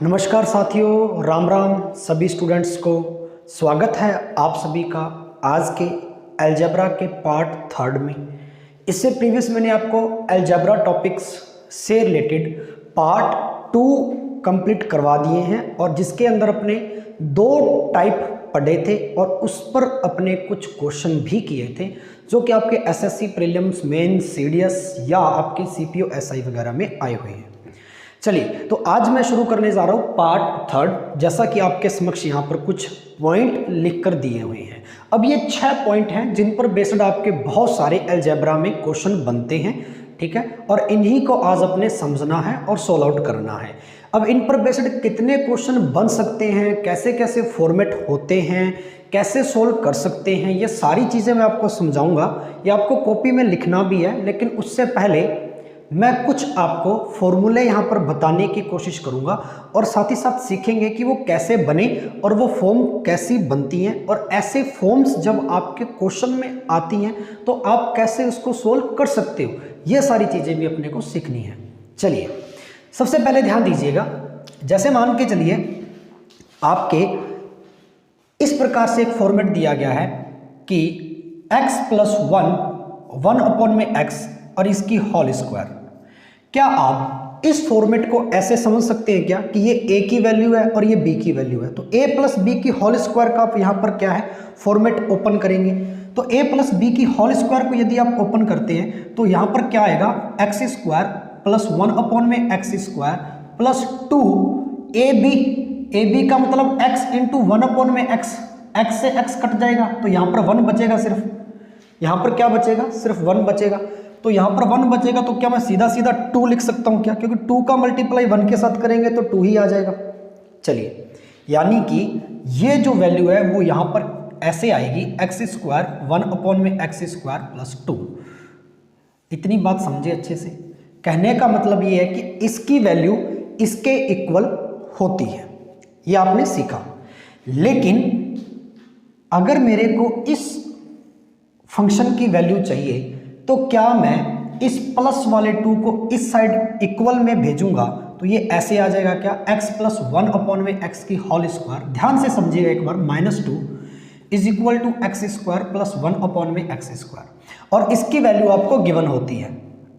नमस्कार साथियों, राम राम सभी स्टूडेंट्स को। स्वागत है आप सभी का आज के अलजेब्रा के पार्ट थर्ड में। इससे प्रीवियस मैंने आपको अलजेब्रा टॉपिक्स से रिलेटेड पार्ट टू कंप्लीट करवा दिए हैं और जिसके अंदर अपने दो टाइप पढ़े थे और उस पर अपने कुछ क्वेश्चन भी किए थे जो कि आपके एसएससी प्रीलिम्स, मेंस, सीडीएस या आपके सीपीओ एसआई वगैरह में आए हुए हैं। चलिए, तो आज मैं शुरू करने जा रहा हूँ पार्ट थर्ड। जैसा कि आपके समक्ष यहाँ पर कुछ पॉइंट लिख कर दिए हुए हैं। अब ये 6 पॉइंट हैं जिन पर बेस्ड आपके बहुत सारे अलजेब्रा में क्वेश्चन बनते हैं, ठीक है, और इन्हीं को आज अपने समझना है और सोल्व आउट करना है। अब इन पर बेस्ड कितने क्वेश्चन बन सकते हैं, कैसे कैसे फॉर्मेट होते हैं, कैसे सोल्व कर सकते हैं, ये सारी चीज़ें मैं आपको समझाऊंगा। ये आपको कॉपी में लिखना भी है, लेकिन उससे पहले मैं कुछ आपको फॉर्मूले यहाँ पर बताने की कोशिश करूँगा और साथ ही साथ सीखेंगे कि वो कैसे बने और वो फॉर्म कैसी बनती हैं, और ऐसे फॉर्म्स जब आपके क्वेश्चन में आती हैं तो आप कैसे उसको सोल्व कर सकते हो, ये सारी चीज़ें भी अपने को सीखनी है। चलिए, सबसे पहले ध्यान दीजिएगा। जैसे मान के चलिए आपके इस प्रकार से एक फॉर्मेट दिया गया है कि x प्लस 1 अपॉन में x और इसकी होल स्क्वायर। क्या आप इस फॉर्मेट को ऐसे समझ सकते हैं क्या कि ये a की वैल्यू है और ये b की वैल्यू है, तो a प्लस b की होल स्क्वायर का आप यहाँ पर क्या है फॉर्मेट ओपन करेंगे। तो a प्लस b की होल स्क्वायर को यदि आप ओपन करते हैं तो यहाँ पर क्या आएगा एक्स स्क्वायर प्लस 1 अपॉन में एक्स स्क्वायर प्लस 2 ab का मतलब x इंटू 1 अपॉन में x से x कट जाएगा तो यहाँ पर 1 बचेगा। सिर्फ यहाँ पर क्या बचेगा, सिर्फ 1 बचेगा। तो यहाँ पर 1 बचेगा तो क्या मैं सीधा सीधा 2 लिख सकता हूँ क्या, क्योंकि 2 का मल्टीप्लाई 1 के साथ करेंगे तो 2 ही आ जाएगा। चलिए, यानी कि ये जो वैल्यू है वो यहाँ पर ऐसे आएगी एक्स स्क्वायर 1 अपॉन में एक्स स्क्वायर प्लस 2। इतनी बात समझे अच्छे से। कहने का मतलब ये है कि इसकी वैल्यू इसके इक्वल होती है, ये आपने सीखा। लेकिन अगर मेरे को इस फंक्शन की वैल्यू चाहिए तो क्या मैं इस प्लस वाले 2 को इस साइड इक्वल में भेजूंगा तो ये ऐसे आ जाएगा क्या, x प्लस 1 अपॉन में x की होल स्क्वायर। ध्यान से समझिएगा एक बार, -2 is equal to x square plus 1 upon में एक्स स्क्वायर, और इसकी वैल्यू आपको गिवन होती है।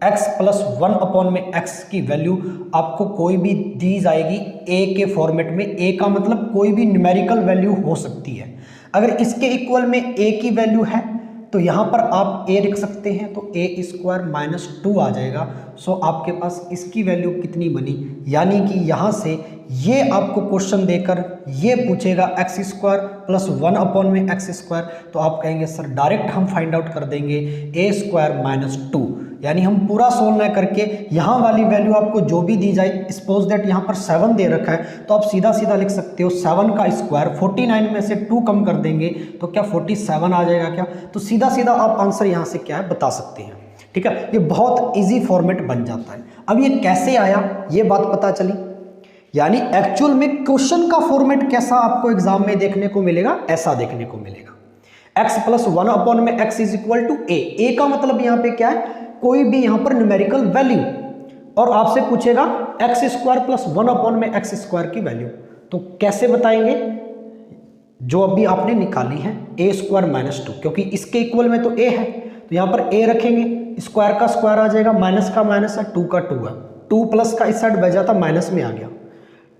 x प्लस 1 अपॉन में x की वैल्यू आपको कोई भी दी जाएगी a के फॉर्मेट में। a का मतलब कोई भी न्यूमेरिकल वैल्यू हो सकती है। अगर इसके इक्वल में a की वैल्यू है तो यहाँ पर आप a लिख सकते हैं, तो a स्क्वायर माइनस 2 आ जाएगा। सो आपके पास इसकी वैल्यू कितनी बनी, यानी कि यहाँ से ये आपको क्वेश्चन देकर ये पूछेगा एक्स स्क्वायर प्लस 1 अपॉन में एक्स स्क्वायर, तो आप कहेंगे सर डायरेक्ट हम फाइंड आउट कर देंगे a स्क्वायर माइनस 2, यानी हम पूरा सोल्व न करके यहाँ वाली वैल्यू आपको जो भी दी जाए, सपोज दैट यहाँ पर 7 दे रखा है तो आप सीधा सीधा लिख सकते हो 7 का स्क्वायर, 49 में से 2 कम कर देंगे तो क्या 47 आ जाएगा क्या, तो सीधा सीधा आप आंसर यहाँ से क्या है बता सकते हैं। ठीक है, ये बहुत ईजी फॉर्मेट बन जाता है। अब ये कैसे आया ये बात पता चली, यानी एक्चुअल में क्वेश्चन का फॉर्मेट कैसा आपको एग्जाम में देखने को मिलेगा, ऐसा देखने को मिलेगा। x प्लस 1 अपॉन में x is equal to a का मतलब यहाँ पे क्या है, कोई भी यहाँ पर न्यूमेरिकल वैल्यू, और आपसे पूछेगा एक्स स्क्वायर प्लस 1 अपॉन में एक्स स्क्वायर की वैल्यू, तो कैसे बताएंगे, जो अभी आपने निकाली है a स्क्वायर माइनस 2, क्योंकि इसके इक्वल में तो a है तो यहाँ पर a रखेंगे, स्क्वायर का स्क्वायर आ जाएगा, माइनस का माइनस है, 2 का 2 है, 2 प्लस का इस साइड बच जाता माइनस में आ गया।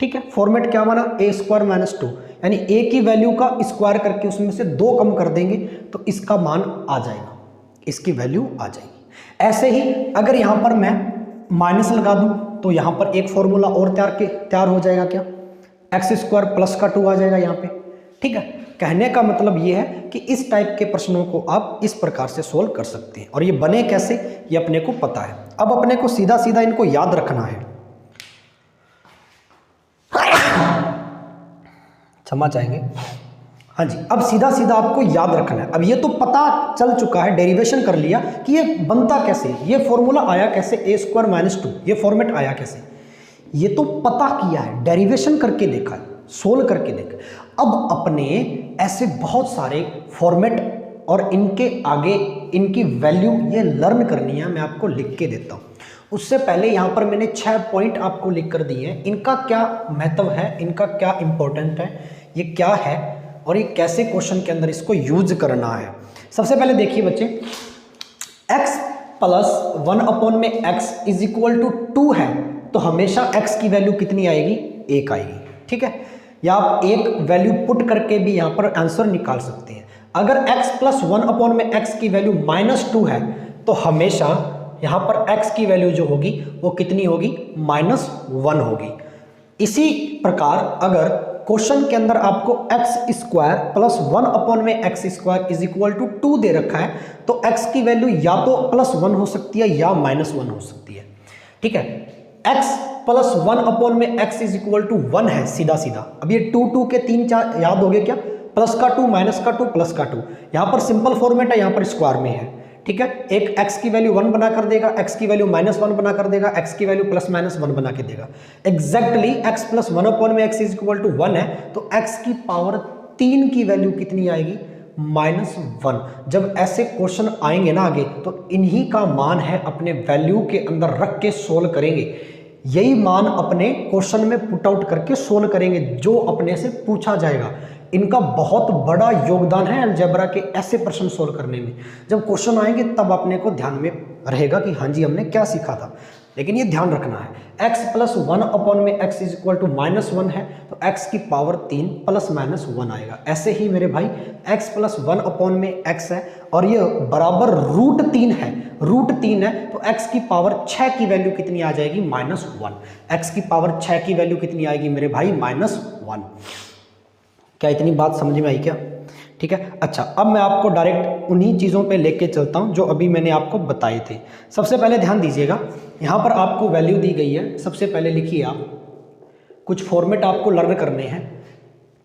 ठीक है, फॉर्मेट क्या बना a स्क्वायर माइनस 2, यानी a की वैल्यू का स्क्वायर करके उसमें से 2 कम कर देंगे तो इसका मान आ जाएगा, इसकी वैल्यू आ जाएगी। ऐसे ही अगर यहाँ पर मैं माइनस लगा दूं तो यहाँ पर एक फॉर्मूला और तैयार हो जाएगा क्या, एक्स स्क्वायर प्लस का 2 आ जाएगा यहाँ पे। ठीक है, कहने का मतलब ये है कि इस टाइप के प्रश्नों को आप इस प्रकार से सोल्व कर सकते हैं, और ये बने कैसे ये अपने को पता है। अब अपने को सीधा सीधा इनको याद रखना है। क्षमा चाहेंगे, हाँ जी। अब सीधा सीधा आपको याद रखना है। अब ये तो पता चल चुका है, डेरिवेशन कर लिया कि ये बनता कैसे, ये फॉर्मूला आया कैसे, a स्क्वायर माइनस 2 ये फॉर्मेट आया कैसे, ये तो पता किया है, डेरिवेशन करके देखा है, सोल्व करके देखा। अब अपने ऐसे बहुत सारे फॉर्मेट और इनके आगे इनकी वैल्यू ये लर्न करनी है, मैं आपको लिख के देता हूँ। उससे पहले यहाँ पर मैंने 6 पॉइंट आपको लिख कर दिए हैं। इनका क्या महत्व है, इनका क्या इंपॉर्टेंट है, ये क्या है और ये कैसे क्वेश्चन के अंदर इसको यूज करना है। सबसे पहले देखिए बच्चे, x प्लस 1 अपॉन में x इज इक्वल टू 2 है तो हमेशा x की वैल्यू कितनी आएगी, 1 आएगी। ठीक है, या आप एक वैल्यू पुट करके भी यहाँ पर आंसर निकाल सकते हैं। अगर x प्लस 1 अपॉन में x की वैल्यू -2 है तो हमेशा यहाँ पर x की वैल्यू जो होगी वो कितनी होगी, -1 होगी। इसी प्रकार अगर क्वेश्चन के अंदर आपको x स्क्वायर प्लस 1 अपॉन में x square is equal to 2 दे रखा है तो x की वैल्यू या तो +1 हो सकती है या -1 हो सकती है। ठीक है, x प्लस 1 अपॉन में x इज इक्वल टू 1 है सीधा सीधा। अब ये 2 के 3 4 याद हो गए क्या, प्लस का 2 माइनस का 2 प्लस का 2, यहाँ पर सिंपल फॉर्मेट है, यहाँ पर स्क्वायर में है। ठीक है, एक x की वैल्यू 1 बना कर देगा, x की वैल्यू -1 बना कर देगा, x की वैल्यू +-1 बना के देगा। एग्जैक्टली x प्लस 1 अपॉन में x इज इक्वल टू 1 है तो x की पावर 3 की वैल्यू कितनी आएगी, -1। जब ऐसे क्वेश्चन आएंगे ना आगे तो इन्हीं का मान है अपने वैल्यू के अंदर रख के सोल्व करेंगे, यही मान अपने क्वेश्चन में पुट आउट करके सोल्व करेंगे जो अपने से पूछा जाएगा। इनका बहुत बड़ा योगदान है अलजेब्रा के ऐसे प्रश्न सोल्व करने में। जब क्वेश्चन आएंगे तब अपने को ध्यान में रहेगा कि हाँ जी हमने क्या सीखा था। लेकिन ये ध्यान रखना है, x प्लस 1 अपॉन में x इज इक्वल टू -1 है तो x की पावर 3 +-1 आएगा। ऐसे ही मेरे भाई x प्लस 1 अपॉन में x है और ये बराबर √3 है, √3 है तो x की पावर 6 की वैल्यू कितनी आ जाएगी, -1। x की पावर 6 की वैल्यू कितनी आएगी मेरे भाई, -1। क्या इतनी बात समझ में आई क्या? ठीक है, अच्छा अब मैं आपको डायरेक्ट उन्हीं चीज़ों पे लेके चलता हूँ जो अभी मैंने आपको बताए थे। सबसे पहले ध्यान दीजिएगा, यहाँ पर आपको वैल्यू दी गई है। सबसे पहले लिखिए, आप कुछ फॉर्मेट आपको लर्न करने हैं।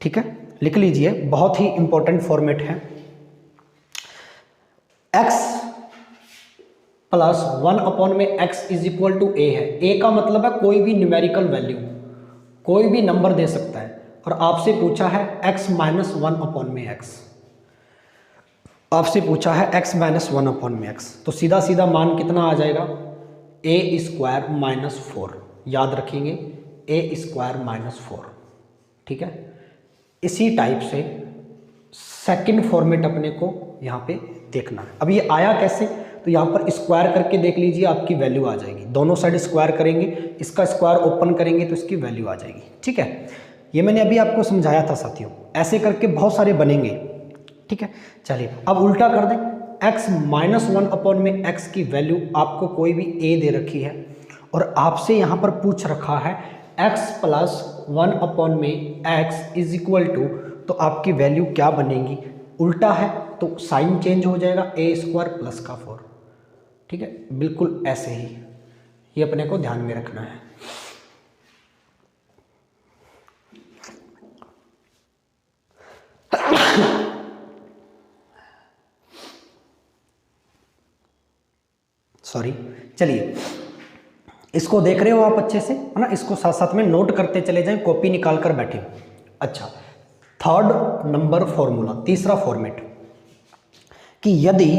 ठीक है, लिख लीजिए, बहुत ही इंपॉर्टेंट फॉर्मेट है। x प्लस 1 अपॉन में x is equal to a है। a का मतलब है कोई भी न्यूमेरिकल वैल्यू, कोई भी नंबर दे सकता है और आपसे पूछा है x - 1 अपॉन में x, आपसे पूछा है x - 1 अपॉन में x तो सीधा सीधा मान कितना आ जाएगा, a स्क्वायर -4। याद रखेंगे, a स्क्वायर -4। ठीक है, इसी टाइप से सेकंड फॉर्मेट अपने को यहाँ पे देखना है। अब ये आया कैसे, तो यहाँ पर स्क्वायर करके देख लीजिए, आपकी वैल्यू आ जाएगी। दोनों साइड स्क्वायर करेंगे, इसका स्क्वायर ओपन करेंगे तो इसकी वैल्यू आ जाएगी। ठीक है, ये मैंने अभी आपको समझाया था साथियों, ऐसे करके बहुत सारे बनेंगे। ठीक है, चलिए अब उल्टा कर दें। x - 1 अपॉन में x की वैल्यू आपको कोई भी a दे रखी है और आपसे यहाँ पर पूछ रखा है x प्लस 1 अपॉन में x इज इक्वल टू, तो आपकी वैल्यू क्या बनेगी, उल्टा है तो साइन चेंज हो जाएगा, a स्क्वायर प्लस का 4। ठीक है, बिल्कुल ऐसे ही, ये अपने को ध्यान में रखना है। सॉरी, चलिए इसको देख रहे हो आप अच्छे से, है ना, इसको साथ साथ में नोट करते चले जाएं, कॉपी निकाल कर बैठे। अच्छा, थर्ड नंबर फॉर्मूला, तीसरा फॉर्मेट, कि यदि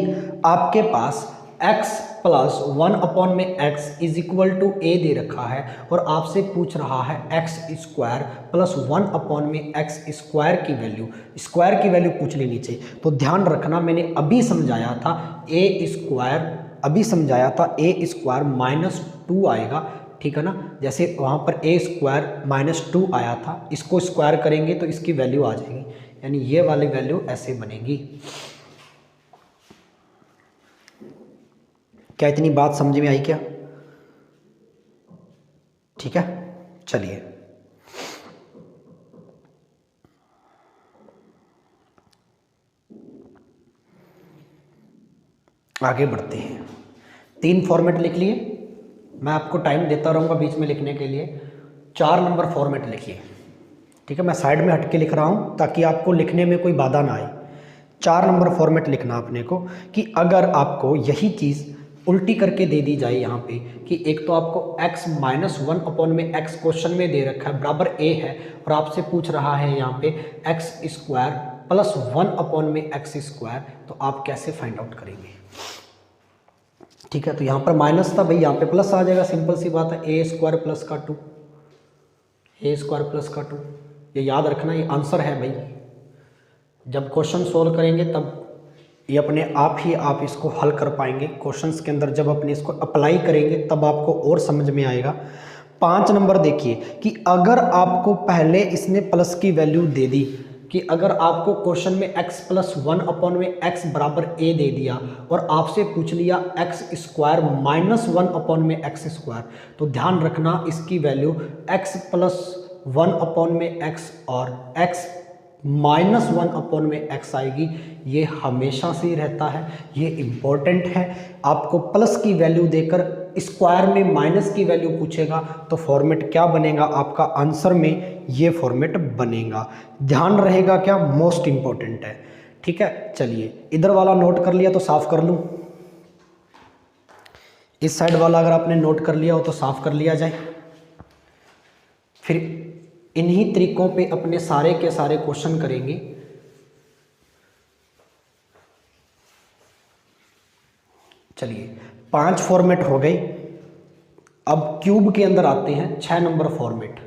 आपके पास x प्लस 1 अपॉन में x is equal to a दे रखा है और आपसे पूछ रहा है x स्क्वायर प्लस 1 अपॉन में x स्क्वायर की वैल्यू, स्क्वायर की वैल्यू पूछ लेनी चाहिए। तो ध्यान रखना, मैंने अभी समझाया था a स्क्वायर, अभी समझाया था a स्क्वायर -2 आएगा। ठीक है ना, जैसे वहाँ पर a स्क्वायर -2 आया था, इसको स्क्वायर करेंगे तो इसकी वैल्यू आ जाएगी, यानी ये वाली वैल्यू ऐसे बनेगी। क्या इतनी बात समझ में आई क्या? ठीक है, चलिए आगे बढ़ते हैं। 3 फॉर्मेट लिख लिए, मैं आपको टाइम देता रहूँगा बीच में लिखने के लिए। 4 नंबर फॉर्मेट लिखिए। ठीक है, मैं साइड में हट के लिख रहा हूँ ताकि आपको लिखने में कोई बाधा ना आए। 4 नंबर फॉर्मेट लिखना अपने को, कि अगर आपको यही चीज़ उल्टी करके दे दी जाए यहाँ पे, कि एक तो आपको x - 1 अपॉन में x क्वेश्चन में दे रखा है बराबर a है और आपसे पूछ रहा है यहाँ पे x स्क्वायर प्लस 1 अपॉन में x स्क्वायर, तो आप कैसे फाइंड आउट करेंगे? ठीक है, तो यहाँ पर माइनस था भाई, यहाँ पे प्लस आ जाएगा, सिंपल सी बात है, ए स्क्वायर प्लस का 2, ए स्क्वायर प्लस का 2, ये याद रखना, ये आंसर है भाई। जब क्वेश्चन सोल्व करेंगे तब ये अपने आप ही आप इसको हल कर पाएंगे। क्वेश्चंस के अंदर जब अपने इसको अप्लाई करेंगे तब आपको और समझ में आएगा। 5 नंबर देखिए कि अगर आपको पहले इसने प्लस की वैल्यू दे दी, कि अगर आपको क्वेश्चन में x प्लस 1 में x बराबर a दे दिया और आपसे पूछ लिया x स्क्वायर माइनस 1 में x स्क्वायर, तो ध्यान रखना इसकी वैल्यू x प्लस 1 में x और x माइनस 1 में x आएगी। ये हमेशा से ही रहता है, ये इम्पोर्टेंट है। आपको प्लस की वैल्यू देकर स्क्वायर में माइनस की वैल्यू पूछेगा तो फॉर्मेट क्या बनेगा आपका आंसर में, ये फॉर्मेट बनेगा। ध्यान रहेगा क्या, मोस्ट इम्पोर्टेंट है। ठीक है, चलिए इधर वाला नोट कर लिया तो साफ कर लूँ, इस साइड वाला अगर आपने नोट कर लिया हो तो साफ कर लिया जाए। फिर इन्हीं तरीकों पे अपने सारे के सारे क्वेश्चन करेंगे। चलिए 5 फॉर्मेट हो गए। अब क्यूब के अंदर आते हैं, 6 नंबर फॉर्मेट।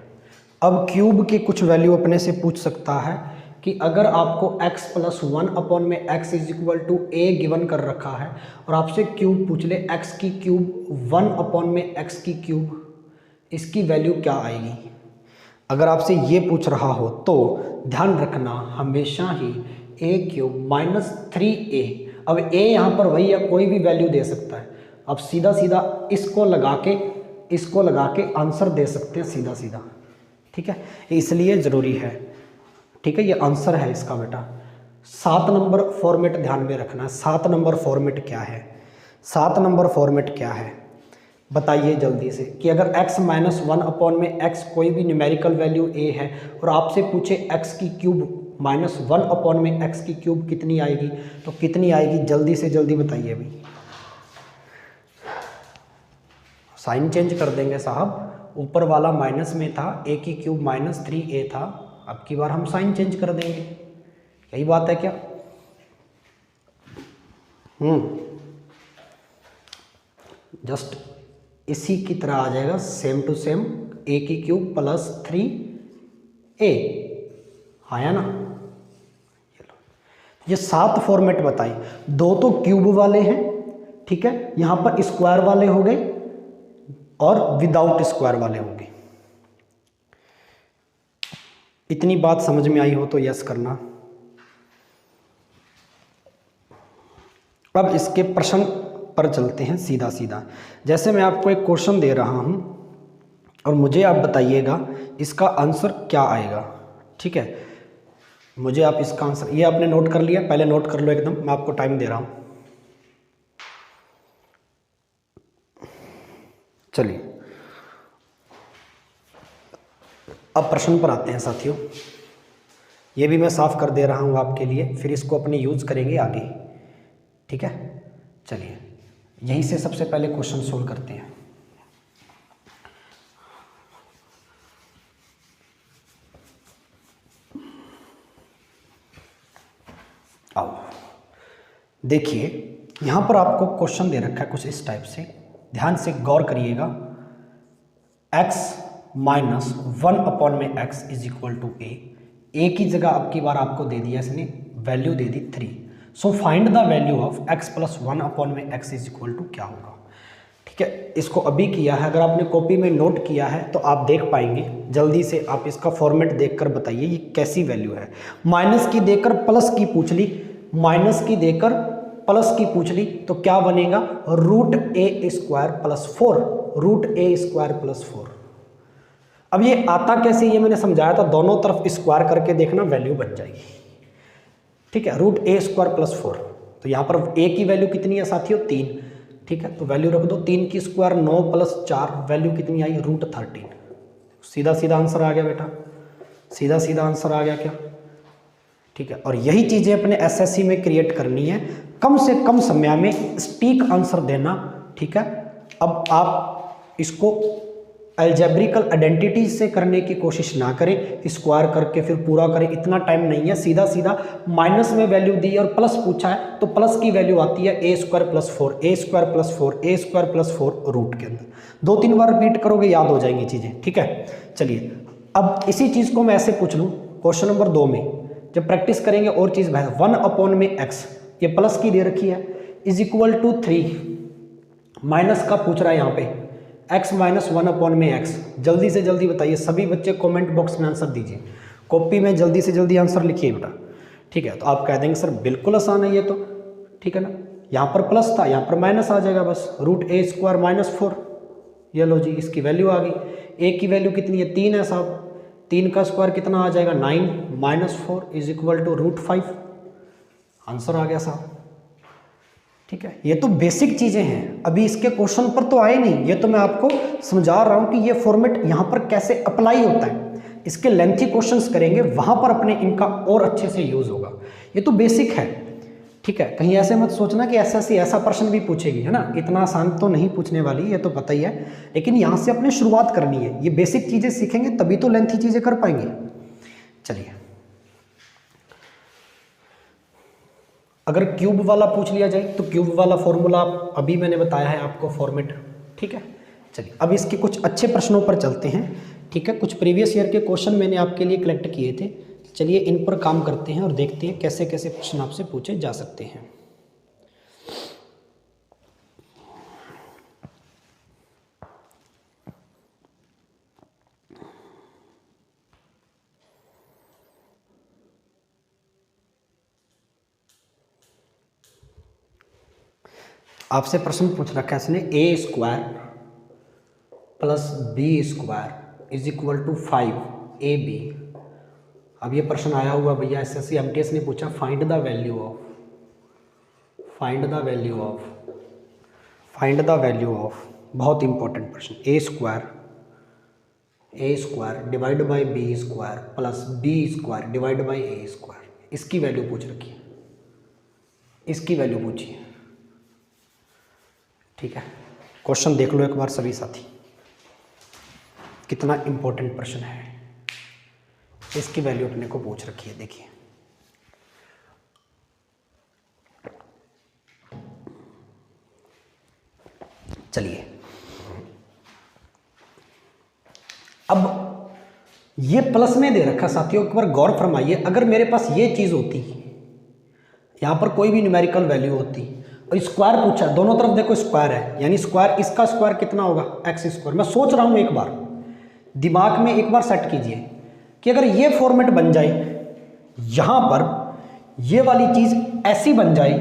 अब क्यूब के कुछ वैल्यू अपने से पूछ सकता है कि अगर आपको x प्लस 1 में x is equal to a given कर रखा है और आपसे क्यूब पूछ ले x की क्यूब 1 में x की क्यूब, इसकी वैल्यू क्या आएगी। अगर आपसे ये पूछ रहा हो तो ध्यान रखना हमेशा ही a क्यूब माइनस 3a। अब a यहाँ पर वही है, कोई भी वैल्यू दे सकता है। अब सीधा सीधा इसको लगा के आंसर दे सकते हैं सीधा सीधा। ठीक है, इसलिए ज़रूरी है। ठीक है, ये आंसर है इसका बेटा। 7 नंबर फॉर्मेट ध्यान में रखना है। 7 नंबर फॉर्मेट क्या है, 7 नंबर फॉर्मेट क्या है बताइए जल्दी से। कि अगर x माइनस 1 में x कोई भी न्यूमेरिकल वैल्यू a है और आपसे पूछे x की क्यूब माइनस 1 में x की क्यूब कितनी आएगी, तो कितनी आएगी जल्दी से जल्दी बताइए अभी। साइन चेंज कर देंगे साहब, ऊपर वाला माइनस में था, a की क्यूब माइनस 3a था, अब की बार हम साइन चेंज कर देंगे। यही बात है क्या। जस्ट इसी की तरह आ जाएगा, सेम टू सेम, a की क्यूब प्लस 3a आया ना। ये 7 फॉर्मेट बताई। 2 तो क्यूब वाले हैं, ठीक है, यहां पर स्क्वायर वाले हो गए और विदाउट स्क्वायर वाले हो गए। इतनी बात समझ में आई हो तो यस करना। अब इसके प्रश्न पर चलते हैं सीधा सीधा। जैसे मैं आपको एक क्वेश्चन दे रहा हूं और मुझे आप बताइएगा इसका आंसर क्या आएगा। ठीक है, मुझे आप इसका आंसर, ये आपने नोट कर लिया, पहले नोट कर लो एकदम, मैं आपको टाइम दे रहा हूं। चलिए अब प्रश्न पर आते हैं साथियों। ये भी मैं साफ कर दे रहा हूं आपके लिए, फिर इसको अपने यूज करेंगे आगे। ठीक है, चलिए यहीं से सबसे पहले क्वेश्चन सोल्व करते हैं। आओ देखिए, यहां पर आपको क्वेश्चन दे रखा है कुछ इस टाइप से, ध्यान से गौर करिएगा। x माइनस 1 में x is equal to a की जगह अब की बार आपको दे दिया इसने, value they the 3। So find the value of x plus 1 में x इज इक्वल टू क्या होगा। ठीक है, इसको अभी किया है, अगर आपने कॉपी में नोट किया है तो आप देख पाएंगे। जल्दी से आप इसका फॉर्मेट देखकर बताइए ये कैसी वैल्यू है। माइनस की देकर प्लस की पूछ ली, माइनस की देकर प्लस की पूछ ली तो क्या बनेगा, रूट ए स्क्वायर प्लस 4, रूट ए स्क्वायर प्लस 4। अब ये आता कैसे, ये मैंने समझाया था, दोनों तरफ स्क्वायर करके देखना, वैल्यू बन जाएगी। ठीक है, रूट ए स्क्वायर प्लस 4। तो यहाँ पर a की वैल्यू कितनी है साथियों, 3। ठीक है, तो वैल्यू रख दो, 3 की स्क्वायर 9 प्लस 4, वैल्यू कितनी आई, रूट 13। सीधा सीधा आंसर आ गया बेटा, सीधा सीधा आंसर आ गया क्या। ठीक है, और यही चीज़ें अपने एसएससी में क्रिएट करनी है, कम से कम समय में सटीक आंसर देना। ठीक है, अब आप इसको अलजेब्रिकल आइडेंटिटी से करने की कोशिश ना करें, स्क्वायर करके फिर पूरा करें, इतना टाइम नहीं है। सीधा सीधा माइनस में वैल्यू दी और प्लस पूछा है तो प्लस की वैल्यू आती है a square plus 4, a square plus 4, a square plus 4 root के अंदर 2-3 बार रिपीट करोगे याद हो जाएंगी चीज़ें, ठीक है। चलिए अब इसी चीज़ को मैं ऐसे पूछ लूँ क्वेश्चन नंबर 2 में, जब प्रैक्टिस करेंगे और चीज़ 1 में x, ये प्लस की दे रखी है, इज इक्वल टू 3, माइनस का पूछ रहा है यहाँ पे x माइनस 1 में x। जल्दी से जल्दी बताइए सभी बच्चे, कमेंट बॉक्स में आंसर दीजिए, कॉपी में जल्दी से जल्दी आंसर लिखिए बेटा, ठीक है। तो आप कह देंगे सर बिल्कुल आसान है ये तो, ठीक है ना, यहाँ पर प्लस था यहाँ पर माइनस आ जाएगा बस, रूट a स्क्वायर माइनस 4, ये लो जी इसकी वैल्यू आ गई। a की वैल्यू कितनी है 3 है साहब, 3 का स्क्वायर कितना आ जाएगा 9 minus 4 is equal to root 5, answer आ गया साहब, ठीक है। ये तो बेसिक चीज़ें हैं, अभी इसके क्वेश्चन पर तो आए नहीं, ये तो मैं आपको समझा रहा हूँ कि ये फॉर्मेट यहाँ पर कैसे अप्लाई होता है। इसके लेंथी क्वेश्चंस करेंगे वहाँ पर अपने इनका और अच्छे से यूज़ होगा, ये तो बेसिक है, ठीक है। कहीं ऐसे मत सोचना कि एसएससी ऐसा प्रश्न भी पूछेगी, है ना, इतना आसान तो नहीं पूछने वाली, ये तो पता ही है, लेकिन यहाँ से अपने शुरुआत करनी है। ये बेसिक चीज़ें सीखेंगे तभी तो लेंथी चीज़ें कर पाएंगे। चलिए अगर क्यूब वाला पूछ लिया जाए तो क्यूब वाला फॉर्मूला अभी मैंने बताया है आपको फॉर्मेट, ठीक है। चलिए अब इसके कुछ अच्छे प्रश्नों पर चलते हैं, ठीक है। कुछ प्रीवियस ईयर के क्वेश्चन मैंने आपके लिए कलेक्ट किए थे, चलिए इन पर काम करते हैं और देखते हैं कैसे कैसे प्रश्न आपसे पूछे जा सकते हैं। आपसे प्रश्न पूछ रखा है इसने, A square plus B square is equal to 5ab। अब ये प्रश्न आया हुआ भैया एसएससी एमटीएस ने पूछा, find the value of, find the value of, find the value of, बहुत इंपॉर्टेंट प्रश्न, A square divide by B square plus B square divide by A square, इसकी वैल्यू पूछ रखी है, इसकी वैल्यू पूछिए, ठीक है। क्वेश्चन देख लो एक बार सभी साथी, कितना इंपॉर्टेंट प्रश्न है, इसकी वैल्यू अपने को पूछ रखी है, देखिए चलिए अब ये प्लस में दे रखा साथियों, एक बार गौर फरमाइए, अगर मेरे पास ये चीज़ होती, यहाँ पर कोई भी न्यूमेरिकल वैल्यू होती और स्क्वायर पूछा, दोनों तरफ देखो स्क्वायर है, यानी स्क्वायर, इसका स्क्वायर कितना होगा एक्स स्क्वायर। मैं सोच रहा हूँ एक बार दिमाग में एक बार सेट कीजिए कि अगर ये फॉर्मेट बन जाए, यहाँ पर ये वाली चीज़ ऐसी बन जाए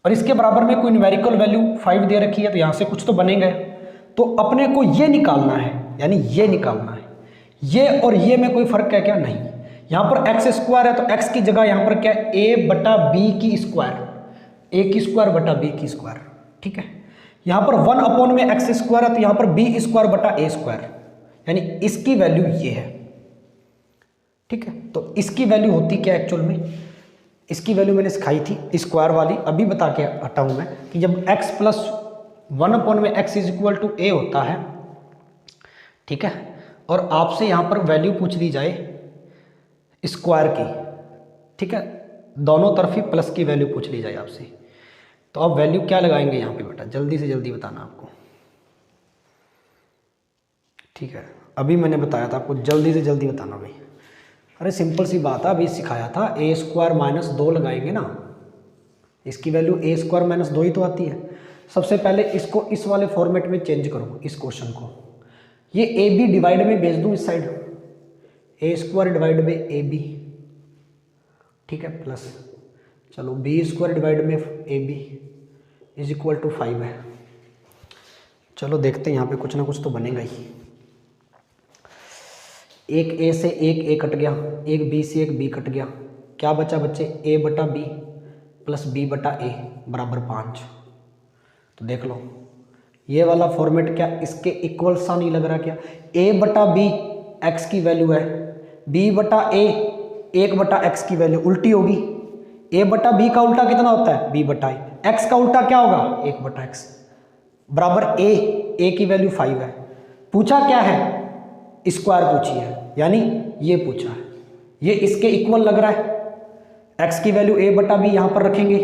और इसके बराबर में कोई न्यूमेरिकल वैल्यू 5 दे रखी है, तो यहाँ से कुछ तो बनेगा, तो अपने को ये निकालना है, यानी ये निकालना है, ये और ये में कोई फर्क है क्या, नहीं। यहाँ पर एक्स स्क्वायर है तो एक्स की जगह यहाँ पर क्या है, ए बटा बी की स्क्वायर, ए की स्क्वायर बटा बी की स्क्वायर, ठीक है। यहाँ पर 1 में एक्स स्क्वायर है तो यहाँ पर बी स्क्वायर बटा ए स्क्वायर, यानी इसकी वैल्यू ये है, ठीक है। तो इसकी वैल्यू होती क्या एक्चुअल में, इसकी वैल्यू मैंने सिखाई थी स्क्वायर वाली, अभी बता के हटा हूँ मैं कि जब x प्लस 1 में x इज इक्वल टू ए होता है, ठीक है, और आपसे यहाँ पर वैल्यू पूछ दी जाए स्क्वायर की, ठीक है, दोनों तरफ ही प्लस की वैल्यू पूछ ली जाए आपसे, तो आप वैल्यू क्या लगाएंगे यहाँ पे बेटा, जल्दी से जल्दी बताना आपको, ठीक है। अभी मैंने बताया था आपको, जल्दी से जल्दी बताना भाई, अरे सिंपल सी बात है, अभी सिखाया था, ए स्क्वायर माइनस 2 लगाएंगे ना, इसकी वैल्यू ए स्क्वायर माइनस 2 ही तो आती है। सबसे पहले इसको इस वाले फॉर्मेट में चेंज करो, इस क्वेश्चन को, ये ए बी डिवाइड में भेज दूँ इस साइड, ए स्क्वायर डिवाइड में ए बी, ठीक है, प्लस चलो बी स्क्वायर डिवाइड में a b is equal to 5 है। चलो देखते हैं यहाँ पे कुछ ना कुछ तो बनेगा ही, एक ए से एक ए कट गया, एक बी से एक बी कट गया, क्या बचा बच्चे, ए बटा बी प्लस बी बटा ए बराबर 5। तो देख लो ये वाला फॉर्मेट क्या इसके इक्वल सा नहीं लग रहा क्या, ए बटा बी एक्स की वैल्यू है, बी बटा ए 1 बटा एक्स की वैल्यू उल्टी होगी, ए बटा बी का उल्टा कितना होता है बी बटा ए, एक्स का उल्टा क्या होगा 1 बटा एक्स बराबर ए की वैल्यू 5 है, पूछा क्या है, स्क्वायर पूछी है, यानी ये पूछा है, ये इसके इक्वल लग रहा है। x की वैल्यू a बटा b यहाँ पर रखेंगे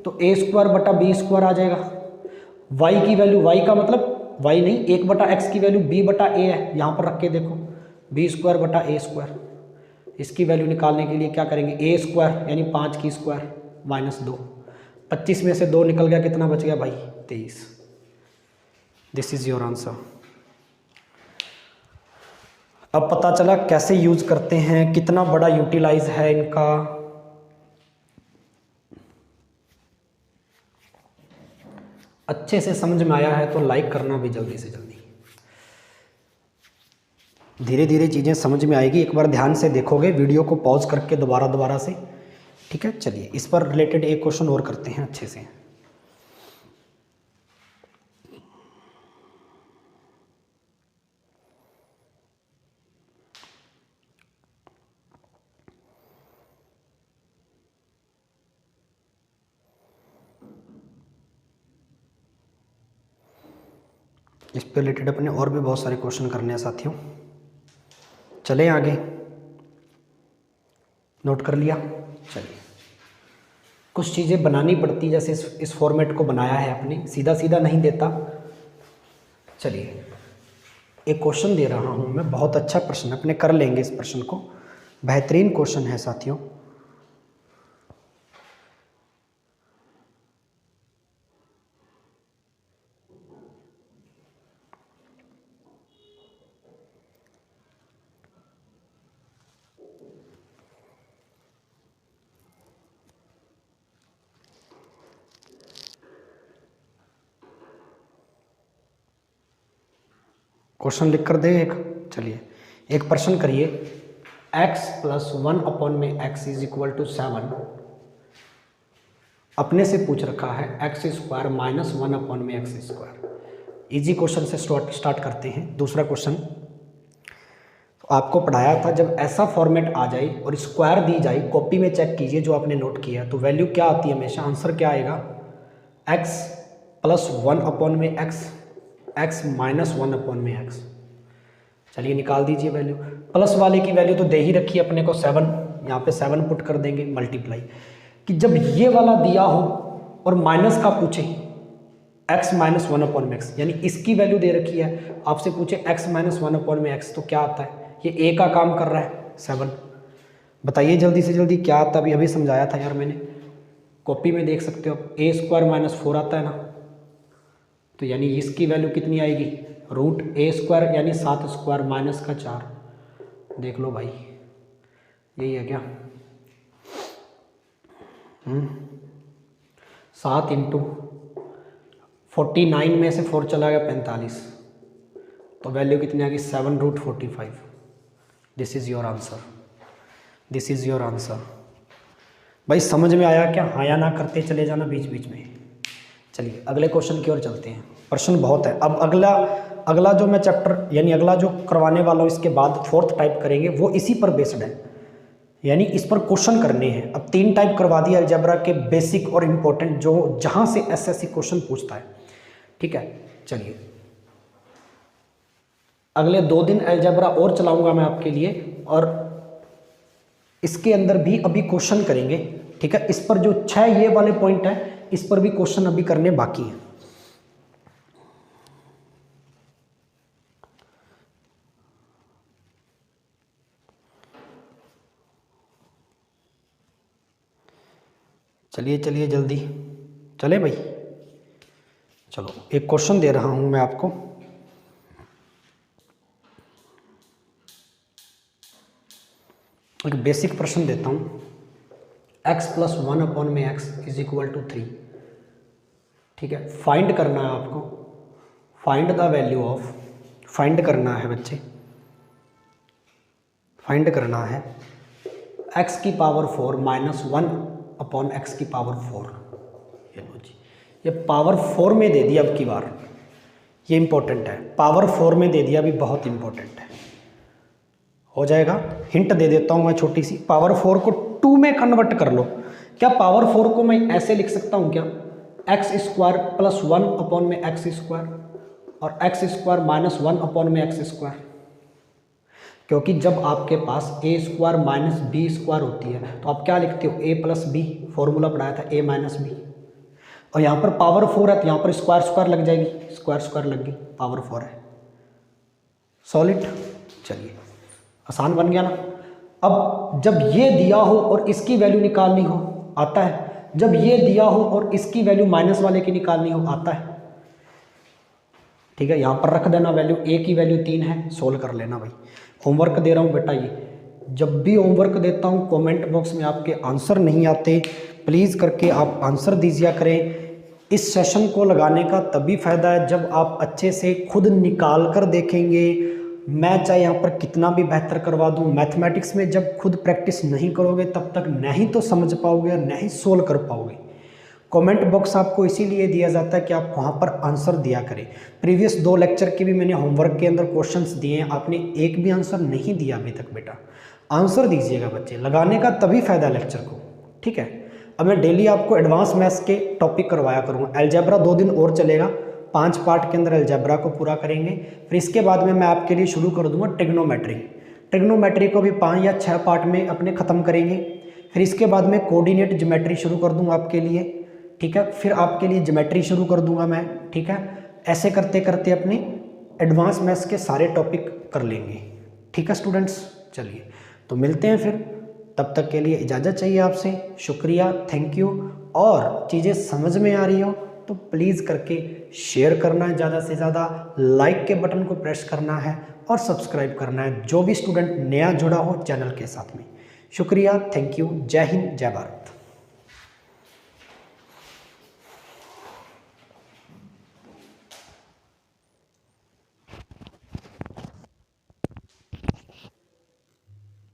तो a स्क्वायर बटा b स्क्वायर आ जाएगा। y की वैल्यू, y का मतलब y नहीं, 1 बटा x की वैल्यू b बटा a है, यहाँ पर रख के देखो b स्क्वायर बटा a स्क्वायर। इसकी वैल्यू निकालने के लिए क्या करेंगे, a स्क्वायर यानी 5 की स्क्वायर माइनस 2, 25 में से 2 निकल गया, कितना बच गया भाई, 23। This is your answer. अब पता चला कैसे यूज करते हैं, कितना बड़ा यूटिलाइज है इनका। अच्छे से समझ में आया है तो लाइक करना भी जल्दी से जल्दी। धीरे धीरे चीज़ें समझ में आएगी, एक बार ध्यान से देखोगे, वीडियो को पॉज करके दोबारा से, ठीक है। चलिए इस पर रिलेटेड एक क्वेश्चन और करते हैं अच्छे से। इस पर रिलेटेड अपने और भी बहुत सारे क्वेश्चन करने हैं साथियों। चलें आगे, नोट कर लिया। चलिए कुछ चीज़ें बनानी पड़ती, जैसे इस फॉर्मेट को बनाया है आपने, सीधा सीधा नहीं देता। चलिए एक क्वेश्चन दे रहा हूँ मैं, बहुत अच्छा प्रश्न, अपने कर लेंगे इस प्रश्न को, बेहतरीन क्वेश्चन है साथियों। क्वेश्चन लिख कर दे एक। चलिए एक प्रश्न करिए, x प्लस 1 अपॉन में x इज इक्वल टू 7। अपने से पूछ रखा है x स्क्वायर माइनस 1 अपॉन में x स्क्वायर। इजी क्वेश्चन से स्टार्ट करते हैं। दूसरा क्वेश्चन तो आपको पढ़ाया था, जब ऐसा फॉर्मेट आ जाए और स्क्वायर दी जाए, कॉपी में चेक कीजिए जो आपने नोट किया है, तो वैल्यू क्या आती है हमेशा, आंसर क्या आएगा, x प्लस 1 अपॉन में x माइनस 1 अपॉन में x। चलिए निकाल दीजिए वैल्यू। प्लस वाले की वैल्यू तो दे ही रखी है अपने को 7, यहाँ पे 7 पुट कर देंगे, मल्टीप्लाई, कि जब ये वाला दिया हो और माइनस का पूछे x माइनस 1 अपॉन में x, यानी इसकी वैल्यू दे रखी है, आपसे पूछे x माइनस 1 अपॉन में x, तो क्या आता है, ये a का काम कर रहा है 7। बताइए जल्दी से जल्दी क्या आता है, अभी समझाया था यार मैंने, कॉपी में देख सकते हो, a स्क्वायर माइनस 4 आता है ना, तो यानी इसकी वैल्यू कितनी आएगी, रूट a स्क्वायर यानी 7 स्क्वायर माइनस का 4। देख लो भाई, यही है क्या, 7 इंटू 49 में से 4 चला गया 45, तो वैल्यू कितनी आ गई, 7 root 45। This is your answer, this is your answer. भाई समझ में आया क्या, हाँ या ना करते चले जाना बीच बीच में। चलिए अगले क्वेश्चन की ओर चलते हैं, प्रश्न बहुत है। अब अगला जो मैं चैप्टर यानी अगला जो करवाने वाला हूँ, इसके बाद 4th टाइप करेंगे, वो इसी पर बेस्ड है, यानी इस पर क्वेश्चन करने हैं। अब 3 टाइप करवा दिया अलजेब्रा के, बेसिक और इम्पोर्टेंट, जो जहाँ से एसएससी क्वेश्चन पूछता है, ठीक है। चलिए अगले 2 दिन अलजेब्रा और चलाऊंगा मैं आपके लिए, और इसके अंदर भी अभी क्वेश्चन करेंगे, ठीक है। इस पर जो 6 ये वाले पॉइंट है, इस पर भी क्वेश्चन अभी करने बाकी है। चलिए चलिए जल्दी चले भाई। चलो एक क्वेश्चन दे रहा हूं मैं आपको, एक बेसिक प्रश्न देता हूं, x प्लस 1 अपॉन में x इज इक्वल टू 3, ठीक है। फाइंड करना है आपको, find the value of, find करना है बच्चे, फाइंड करना है x की पावर 4 माइनस 1 अपॉन x की पावर 4। ये लो जी, ये पावर 4 में दे दिया अब की बार, ये इंपॉर्टेंट है, पावर 4 में दे दिया भी बहुत इंपॉर्टेंट है, हो जाएगा। हिंट दे देता हूँ मैं छोटी सी, पावर 4 को 2 में कन्वर्ट कर लो। क्या पावर 4 को मैं ऐसे लिख सकता हूँ क्या, x स्क्वायर प्लस 1 अपॉन में x स्क्वायर, और एक्स स्क्वायर माइनस 1 में एक्स स्क्वायर, क्योंकि जब आपके पास ए स्क्वायर माइनस बी स्क्वायर होती है तो आप क्या लिखते हो, ए प्लस बी, फॉर्मूला पढ़ाया था ए माइनस बी, और यहाँ पर पावर 4 है तो यहाँ पर स्क्वायर स्क्वायर लग जाएगी, स्क्वायर स्क्वायर लग गई, पावर 4 है। सॉलिड, चलिए आसान बन गया ना। अब जब ये दिया हो और इसकी वैल्यू निकालनी हो, आता है। जब ये दिया हो और इसकी वैल्यू माइनस वाले की निकालनी हो, आता है। ठीक है, यहाँ पर रख देना वैल्यू, ए की वैल्यू 3 है, सोल्व कर लेना भाई। होमवर्क दे रहा हूँ बेटा, ये जब भी होमवर्क देता हूँ कमेंट बॉक्स में आपके आंसर नहीं आते, प्लीज़ करके आप आंसर दीजिए करें। इस सेशन को लगाने का तभी फ़ायदा है जब आप अच्छे से खुद निकाल कर देखेंगे। मैं चाहे यहाँ पर कितना भी बेहतर करवा दूँ, मैथमेटिक्स में जब खुद प्रैक्टिस नहीं करोगे तब तक नहीं तो समझ पाओगे और नहीं सोल्व कर पाओगे। कमेंट बॉक्स आपको इसीलिए दिया जाता है कि आप वहाँ पर आंसर दिया करें। प्रीवियस 2 लेक्चर के भी मैंने होमवर्क के अंदर क्वेश्चंस दिए हैं, आपने एक भी आंसर नहीं दिया अभी तक। बेटा आंसर दीजिएगा बच्चे, लगाने का तभी फ़ायदा लेक्चर को। ठीक है, अब मैं डेली आपको एडवांस मैथ्स के टॉपिक करवाया करूँगा। अलजेब्रा 2 दिन और चलेगा, 5 पार्ट के अंदर अलजेब्रा को पूरा करेंगे। फिर इसके बाद में मैं आपके लिए शुरू कर दूँगा ट्रिग्नोमेट्री। ट्रिग्नोमेट्री को भी 5 या 6 पार्ट में अपने ख़त्म करेंगे। फिर इसके बाद में कोऑर्डिनेट ज्योमेट्री शुरू कर दूँगा आपके लिए। ठीक है, फिर आपके लिए ज्योमेट्री शुरू कर दूँगा मैं। ठीक है, ऐसे करते करते अपने एडवांस मैथ्स के सारे टॉपिक कर लेंगे। ठीक है स्टूडेंट्स, चलिए तो मिलते हैं फिर। तब तक के लिए इजाज़त चाहिए आपसे। शुक्रिया, थैंक यू। और चीज़ें समझ में आ रही हो तो प्लीज़ करके शेयर करना है, ज़्यादा से ज़्यादा लाइक के बटन को प्रेस करना है और सब्सक्राइब करना है, जो भी स्टूडेंट नया जुड़ा हो चैनल के साथ में। शुक्रिया, थैंक यू, जय हिंद, जय भारत।